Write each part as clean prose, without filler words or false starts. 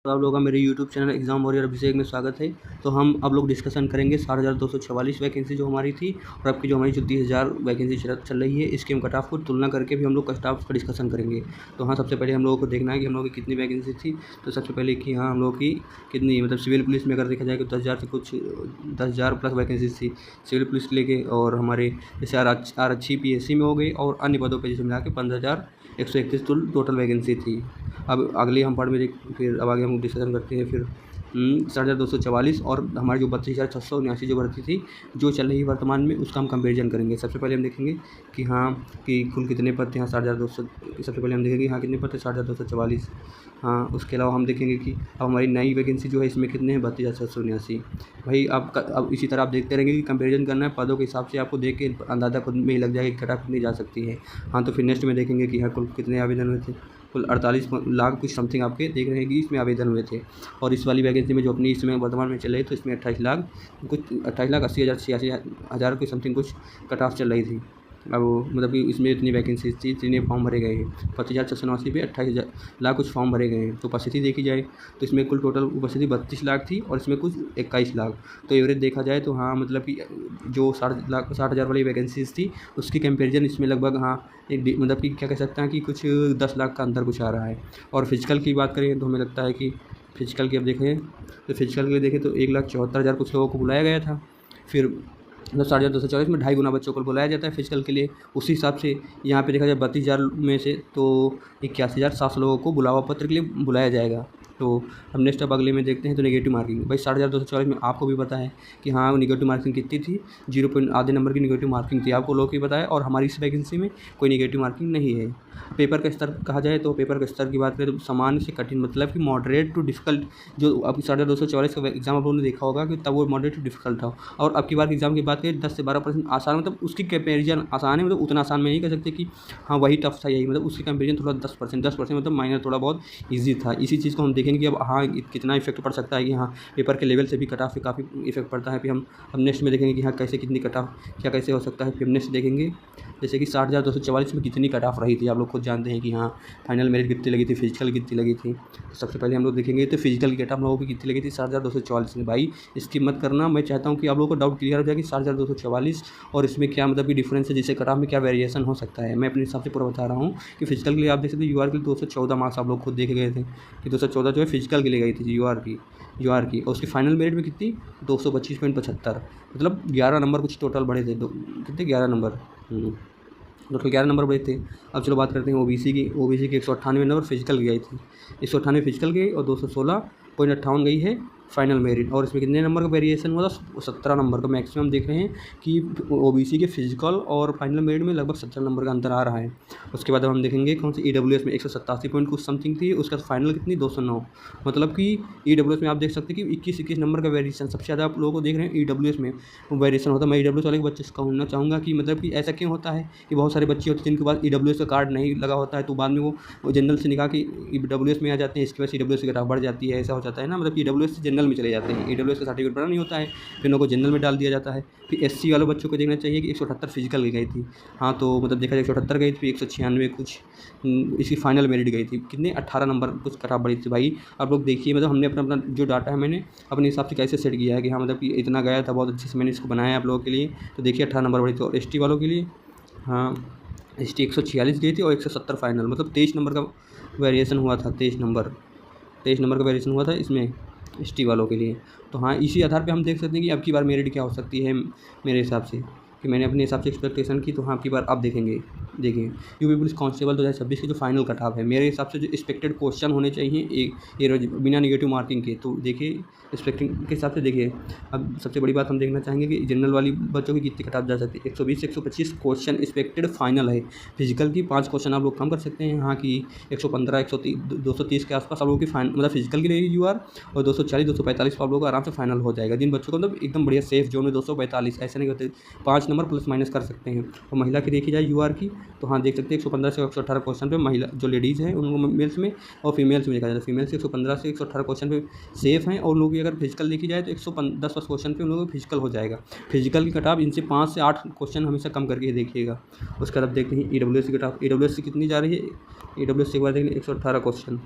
तो आप लोगों का मेरे यूट्यूब चैनल एग्ज़ाम वॉरियर अभिषेक में स्वागत है। तो हम अब लोग डिस्कशन करेंगे 60,244 वैकेंसी जो हमारी थी और अब की जो हमारी जो 30,000 वैकेंसी चल रही है, इसके हम कट ऑफ को तुलना करके भी हम लोग कट ऑफ का डिस्कसन करेंगे। तो हाँ, सबसे पहले हम लोगों को देखना है कि हम लोगों की कितनी वैकेंसी थी। तो सबसे पहले कि हाँ, हम लोगों की कितनी मतलब सिविल पुलिस में अगर देखा जाए तो 10,000 से कुछ 10,000 प्लस वैकेंसी थी सिविल पुलिस लेके, और हमारे जैसे आरक्षी PSC में हो गई और अन्य पदों पर जैसे मिला के 15,131 टोटल वैकेंसी थी। अब अगले हम पार्ट में फिर अब आगे हम डिस्कशन करते हैं फिर 60,244 और हमारी जो 32,679 जो भर्ती थी जो चल रही है वर्तमान में, उसका हम कंपेरिजन करेंगे। सबसे पहले हम देखेंगे कि हाँ कि कुल कितने पद थे। हाँ 60,200, सबसे पहले हम देखेंगे हाँ कितने पद थे 60,244। हाँ, उसके अलावा हम देखेंगे कि अब हमारी नई वैकेंसी जो है इसमें कितने हैं 32,679। भाई अब इसी तरह आप देखते रहेंगे कि कंपेरिजन करना है पदों के हिसाब से, आपको देख के अंदाज़ा खुद में ही लग जाएगा कि कट ऑफ कितनी जा सकती है। हाँ, तो फिर नेक्स्ट में देखेंगे कि हाँ कुल कितने आवेदन हुए थे। कुल 48 लाख कुछ समथिंग आपके देख रहे हैं कि इसमें आवेदन हुए थे। और इस वाली वैकेंसी में जो अपनी इसमें वर्तमान में चल रही है तो इसमें 28,80,000 के समथिंग कुछ कट ऑफ चल रही थी। अब मतलब कि इसमें इतनी वैकेंसी थी, इतने फॉर्म भरे गए हैं। 25,679 पे 28,000 लाख कुछ फॉर्म भरे गए हैं। तो उपस्थिति देखी जाए तो इसमें कुल टोटल उपस्थिति 32 लाख थी और इसमें कुछ 21 लाख। तो एवरेज देखा जाए तो हाँ मतलब कि जो 60,000 वाली वैकेंसीज थी उसकी कंपेरिजन इसमें लगभग हाँ एक मतलब कि क्या कह सकते हैं कि कुछ 10 लाख का अंतर कुछ आ रहा है। और फिजिकल की बात करें तो हमें लगता है कि फिजिकल की अब देखें तो फिजिकल के लिए देखें तो 1,74,000 कुछ लोगों को बुलाया गया था। फिर मतलब 60,244 में 2.5 गुना बच्चों को बुलाया जाता है फिजिकल के लिए। उसी हिसाब से यहाँ पे देखा जाए 32,000 में से तो 81,700 लोगों को बुलावा पत्र के लिए बुलाया जाएगा। तो हम नेक्स्ट अब अगले में देखते हैं तो नेगेटिव मार्किंग। भाई 60,244 में आपको भी पता है कि हाँ नेगेटिव मार्किंग कितनी थी, 0 आधे नंबर की नेगेटिव मार्किंग थी, आपको लोग ही पता है। और हमारी इस वैकेंसी में कोई नेगेटिव मार्किंग नहीं है। पेपर का स्तर कहा जाए तो पेपर के स्तर की बात करें तो सामान्य से कठिन मतलब कि मॉडरेट टू डिफ़िकल्ट। जो अब 60,244 का एग्ज़ाम आप लोगों ने देखा होगा कि तब वो मॉडरेट टू डिफ़िकल्ट था, और अब की बार के एग्ज़ाम की बात करें 10 से 12% आसान, मतलब उसकी कंपेरिजन आसान है, मतलब उतना आसान में नहीं कह सकते कि हाँ वही टफ था यही, मतलब उसकी कंपेरिजन थोड़ा 10% मतलब माइनर थोड़ा बहुत ईजी था। इसी चीज़ को हम देखेंगे कि अब हाँ कितना इफेक्ट पड़ सकता है कि हाँ पेपर के लेवल से भी कट ऑफ पे काफ़ी इफेक्ट पड़ता है। फिर हम अब नेक्स्ट में देखेंगे कि हाँ कैसे कितनी कट ऑफ क्या कैसे हो सकता है। फिर नेक्स्ट देखेंगे जैसे कि 60,244 में कितनी कट ऑफ रही थी, आप लोग खुद जानते हैं कि हाँ फाइनल मेरिट कितनी लगी थी, फिजिकल कितनी लगी थी। तो सबसे पहले हम लोग देखेंगे तो फिजिकल की कट ऑफ लोगों की कितनी लगी थी 60,244 में। भाई इसकी मत करना, मैं चाहता हूँ कि आप लोगों को डाउट क्लियर हो जाए कि 60,244 और इसमें क्या मतलब कि डिफरेंस है, जिससे कट ऑफ में क्या वेरिएशन हो सकता है। मैं अपने हिसाब से पूरा बता रहा हूँ कि फिजिकल के लिए आप देख सकते हो UR के लिए 214 मार्क्स आप लोग खुद देखे गए थे कि 214 जो है फिजिकल के लिए गई थी UR की, और उसकी फाइनल मेरिट में कितनी 225.75, मतलब 11 नंबर कुछ टोटल बढ़े थे। कितने 11 नंबर टोटल 11 नंबर बढ़े थे। अब चलो बात करते हैं OBC की 198 नंबर फिजिकल की गई थी, 198 फिजिकल गई और 216.58 गई है फाइनल मेरिट। और इसमें कितने नंबर का वेरिएशन हुआ था 17 नंबर का मैक्सिमम देख रहे हैं कि OBC के फिजिकल और फाइनल मेरिट में लगभग 17 नंबर का अंतर आ रहा है। उसके बाद हम देखेंगे कौन सी EWS में 187 पॉइंट कुछ समथिंग थी, उसका फाइनल कितनी 209, मतलब कि EWS में आप देख सकते हैं कि 21 नंबर का वेरिएशन सबसे ज़्यादा आप लोगों को देख रहे हैं EWS में वेरिएशन होता है। मैं EWS वाले के बच्चे से कहना चाहूँगा कि मतलब कि ऐसा क्यों होता है कि बहुत सारे बच्चे होते हैं जिनके पास EWS का कार्ड नहीं लगा होता है, तो बाद में वो जनरल से निकाल के EWS में आ जाते हैं, इसकी वजह से EWS की ग्राफ बढ़ जाती है। ऐसा हो जाता है ना, मतलब कि EWS से जनरल में चले जाते हैं, EWS का सर्टिफिकेट बना नहीं होता है, फिर उनको जनरल में डाल दिया जाता है। फिर SC वाले बच्चों को देखना चाहिए कि 178 फिजिकल की गई थी। हाँ, तो मतलब देखा जाए 178 गई थी, 196 कुछ इसकी फाइनल मेरिट गई थी, कितने 18 नंबर कुछ कट ऑफ बढ़ी थी। भाई आप लोग देखिए, मतलब हमने अपना जो डाटा है मैंने अपने हिसाब से कैसे सेट किया है कि हाँ मतलब कि इतना गया था, बहुत अच्छे से मैंने इसको बनाया आप लोगों के लिए। तो देखिए 18 नंबर बढ़ी थी। और ST वालों के लिए हाँ ST 146 गई थी और 170 फाइनल, मतलब 23 नंबर का वेरिएशन हुआ था, 23 नंबर का वेरिएशन हुआ था इसमें ST वालों के लिए। तो हाँ इसी आधार पे हम देख सकते हैं कि अब की बार मेरिट क्या हो सकती है। मेरे हिसाब से कि मैंने अपने हिसाब से एक्सपेक्टेशन की, तो हाँ अब की बार अब देखेंगे। देखिए यूपी पुलिस कांस्टेबल 2026 की जो फाइनल कट ऑफ है, मेरे हिसाब से जो एक्सपेक्टेड क्वेश्चन होने चाहिए ये रोज बिना नेगेटिव मार्किंग के, तो देखिए एक्सपेक्टिंग के हिसाब से देखिए। अब सबसे बड़ी बात हम देखना चाहेंगे कि जनरल वाली बच्चों की कितनी कट ऑफ जा सकती है। 120 से 125 क्वेश्चन एक्सपेक्टेड फाइनल है। फिजिकल की 5 क्वेश्चन आप लोग कम कर सकते हैं, हाँ कि 115 130 230 के आसपास आप लोगों की फाइन मतलब फिजिकल की रहेगी UR, और 240 245 आप लोगों का आराम से फाइनल हो जाएगा। जिन बच्चों को मतलब एकदम बढ़िया सेफ जोन में 245 ऐसे नहीं होते, 5 नंबर प्लस माइनस कर सकते हैं। और महिला की देखी जाए UR की, तो हाँ देख सकते हैं 115 से 118 क्वेश्चन पे महिला जो लेडीज़ हैं उनको मेल्स में, और फीमेल्स में देखा जाए तो फीमेल्स 115 से 118 क्वेश्चन पे सेफ हैं। और उन लोगों की अगर फिजिकल देखी जाए तो 110 क्वेश्चन पे उन लोगों को फिजिकल हो जाएगा। फिजिकल की कट ऑफ इनसे 5 से 8 क्वेश्चन हमेशा कम करके देखिएगा। उसके बाद देखते हैं EWS की कट ऑफ, EWS से कितनी जा रही है। EWS से एक बार देखेंगे 118 क्वेश्चन,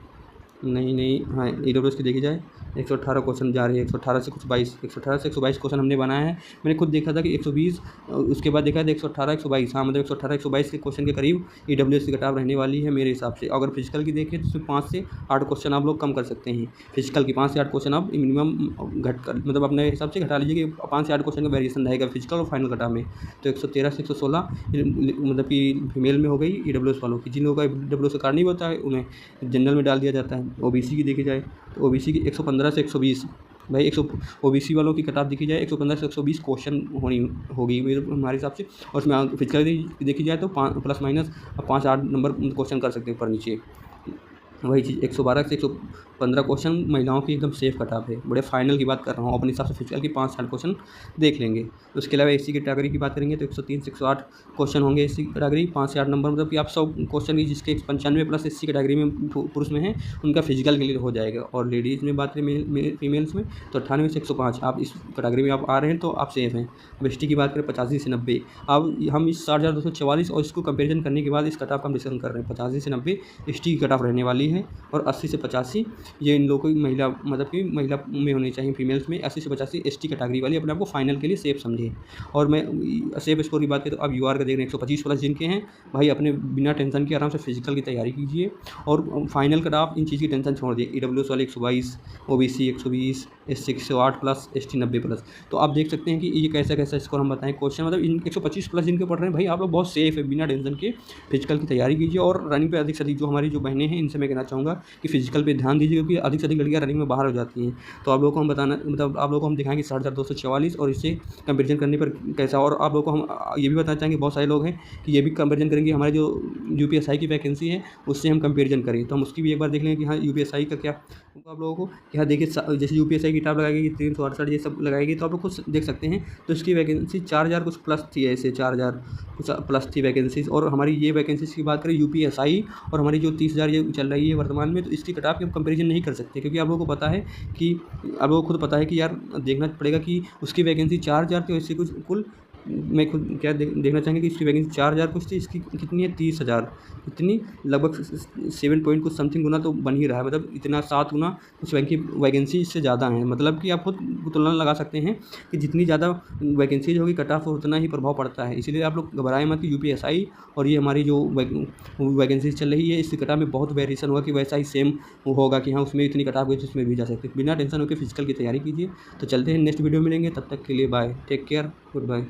नहीं नहीं, हाँ EWS की देखी जाए 118 क्वेश्चन जा रही है, 118 से कुछ 22, 118 से 122 क्वेश्चन हमने बनाया है। मैंने खुद देखा था कि 120, उसके बाद देखा था 118 122, हाँ मतलब 118 122 के क्वेश्चन के करीब EWS की कटाव रहने वाली है मेरे हिसाब से। अगर फिजिकल की देखें तो उसमें 5 से 8 क्वेश्चन आप लोग कम कर सकते हैं। फिजिकल की 5 से 8 क्वेश्चन आप मिनिमम घट कर मतलब अपने हिसाब से घटा लीजिए कि 5 से 8 क्वेश्चन का वेरिएशन रहेगा फिजिकल और फाइनल कटाव में। तो 113 से 116 मतलब कि फीमेल में हो गई EWS वालों की। जिन लोगों का EWS का कार्ड नहीं होता है उन्हें जनरल में डाल दिया जाता है। OBC की देखी जाए तो OBC की 115 से 120, भाई 100 OBC वालों की कटाव देखी जाए 115 से 120 क्वेश्चन होगी मेरे हमारे हिसाब से। और उसमें फिजिकल देखी जाए तो प्लस माइनस 5-8 नंबर क्वेश्चन कर सकते हैं ऊपर नीचे। वही चीज़ 112 से 115 क्वेश्चन महिलाओं की एकदम सेफ कटाव है। बड़े फाइनल की बात कर रहा हूँ, अपने हिसाब से फिजिकल की 5-8 क्वेश्चन देख लेंगे। उसके अलावा SC की कैटेगरी की बात करेंगे तो 103 से 108 क्वेश्चन होंगे SC की कैटेगरी, 5 से 8 नंबर मतलब कि आप 100 क्वेश्चन की जिसके 95 प्लस SC कैटेगरी में पुरुष में है उनका फिजिकल क्लियर हो जाएगा। और लेडीज़ में बात करें फीमेल्स में तो 98 से 105, आप इस कैटेगरी में आप आ रहे हैं तो आप सेफ हैं। अब ST की बात करें 85 से 90, अब हम इस 60,244 और इसको कंपेरिजन करने के बाद इस कटाव का हम डिस्कशन कर रहे हैं। 85 से 90 ST की कटाव रहने वाली है और 80 से 85 ये इन लोगों की महिला मतलब कि महिला में होनी चाहिए फीमेल्स में। 80 से 85 ST कैटेगरी वाली अपने आप को फाइनल के लिए सेफ समझे। और मैं सेफ स्कोर की बात करें तो अब UR का देख रहे हैं 125 प्लस जिनके हैं भाई अपने बिना टेंशन के आराम से फिजिकल की तैयारी कीजिए और फाइनल का आप इन चीज़ की टेंशन छोड़ दिए। EWS वाले 122, OBC 120, SC 108 plus, ST 90 plus. तो आप देख सकते हैं कि ये कैसा कैसा स्कोर हम बताएं क्वेश्चन मतलब इन 125 प्लस जिनके पढ़ रहे हैं भाई आप लोग बहुत सेफ है, बिना टेंशन के फिजिकल की तैयारी कीजिए। और रनिंग पे अधिक से अधिक जो हमारी जो बहनें हैं इनसे मैं कहना चाहूँगा कि फिजिकल पे ध्यान दीजिए क्योंकि अधिक से अधिक लड़कियाँ रनिंग में बाहर हो जाती हैं। तो आप लोगों को हम बताना मतलब आप लोगों को हम दिखाएंगे 60,244 और इससे कंपेरिजन करने पर कैसा। और आप लोगों को हम ये भी बताना चाहेंगे बहुत सारे लोग हैं कि ये भी कंपेरिजन करेंगे हमारे जो UPSI की वैकेंसी है उससे हम कंपेरिजन करें तो हम उसकी भी एक बार देख लेंगे कि हाँ UPSI का क्या आप लोगों को कि हाँ देखिए जैसे UPSI की किताब लगाएगी 368 ये सब लगाएगी तो आप लोग कुछ देख सकते हैं। तो इसकी वैकेंसी 4,000 कुछ प्लस थी, ऐसे 4,000 कुछ प्लस थी वैकेंसीज। और हमारी ये वैकेंसीज की बात करें UPSI और हमारी जो 30,000 ये चल रही है वर्तमान में तो इसकी कटाव की हम कंपेरिजन नहीं कर सकते क्योंकि आप लोगों को पता है कि आप लोगों को खुद पता है कि यार देखना पड़ेगा कि उसकी वैकेंसी 4,000 थी, वैसे कुछ कुल मैं खुद क्या देखना चाहेंगे कि इसकी वैकेंसी 4,000 कुछ थी, इसकी कितनी है 30,000, इतनी लगभग 7 पॉइंट कुछ समथिंग गुना तो बन ही रहा है मतलब इतना 7 गुना कुछ वैकेंसी इससे ज़्यादा है। मतलब कि आप खुद तुलना लगा सकते हैं कि जितनी ज़्यादा वैकेंसीज होगी कट ऑफ उतना ही प्रभाव पड़ता है। इसीलिए आप लोग घबराएं मत कि UPSI और ये हमारी जो वैकेंसीज चल रही है इसकी कट ऑफ में बहुत वेरिएशन होगा कि वैसा ही सेम होगा कि हाँ उसमें इतनी कट ऑफ गई जिसमें भी जा सकते। बिना टेंशन होकर फिजिकल की तैयारी कीजिए। तो चलते हैं नेक्स्ट वीडियो मिलेंगे, तब तक के लिए bye, take care, good bye.